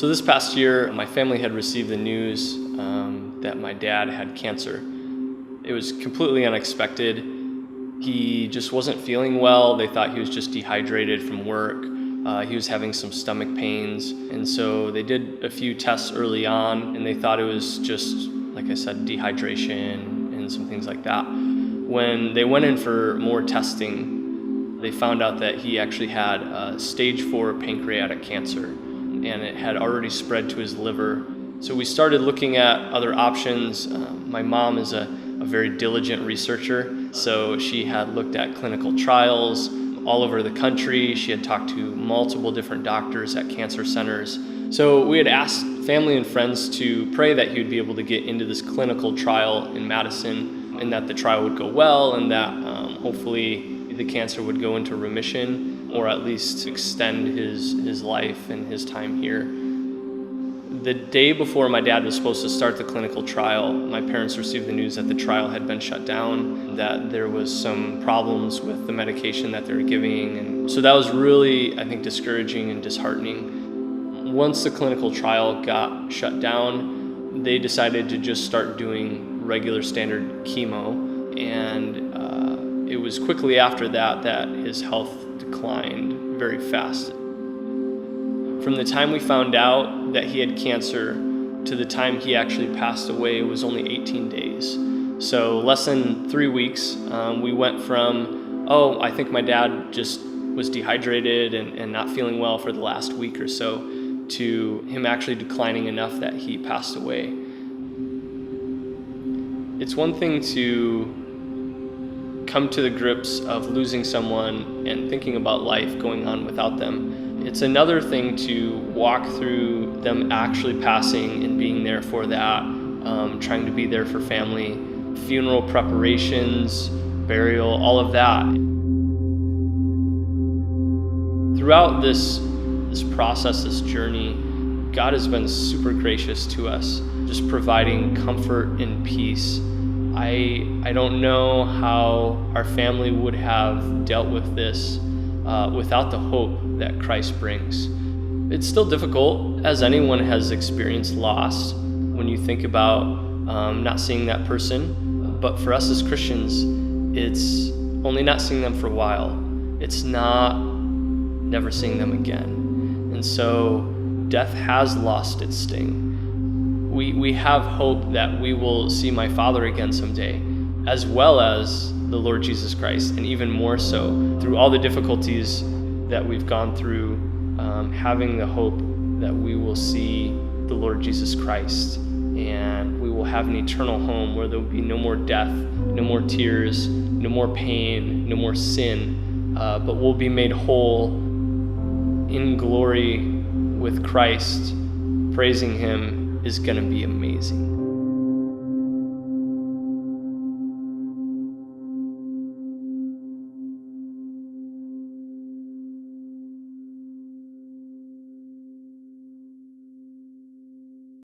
So this past year, my family had received the news that my dad had cancer. It was completely unexpected. He just wasn't feeling well. They thought he was just dehydrated from work. He was having some stomach pains. And so they did a few tests early on, and they thought it was just, like I said, dehydration and some things like that. When they went in for more testing, they found out that he actually had stage 4 pancreatic cancer, and it had already spread to his liver. So we started looking at other options. My mom is a very diligent researcher, so she had looked at clinical trials all over the country. She had talked to multiple different doctors at cancer centers. So we had asked family and friends to pray that he would be able to get into this clinical trial in Madison, and that the trial would go well, and that hopefully the cancer would go into remission, or at least extend his life and his time here. The day before my dad was supposed to start the clinical trial, my parents received the news that the trial had been shut down, that there was some problems with the medication that they were giving. And so that was really, I think, discouraging and disheartening. Once the clinical trial got shut down, they decided to just start doing regular standard chemo. And it was quickly after that his health declined very fast. From the time we found out that he had cancer to the time he actually passed away was only 18 days. So less than 3 weeks, we went from, I think my dad just was dehydrated and not feeling well for the last week or so, to him actually declining enough that he passed away. It's one thing to come to the grips of losing someone and thinking about life going on without them. It's another thing to walk through them actually passing and being there for that, trying to be there for family, funeral preparations, burial, all of that. Throughout this process, this journey, God has been super gracious to us, just providing comfort and peace. I don't know how our family would have dealt with this without the hope that Christ brings. It's still difficult, as anyone has experienced loss, when you think about not seeing that person. But for us as Christians, it's only not seeing them for a while. It's not never seeing them again. And so death has lost its sting. We have hope that we will see my Father again someday, as well as the Lord Jesus Christ, and even more so through all the difficulties that we've gone through, having the hope that we will see the Lord Jesus Christ, and we will have an eternal home where there will be no more death, no more tears, no more pain, no more sin, but we'll be made whole in glory with Christ. Praising Him is going to be amazing.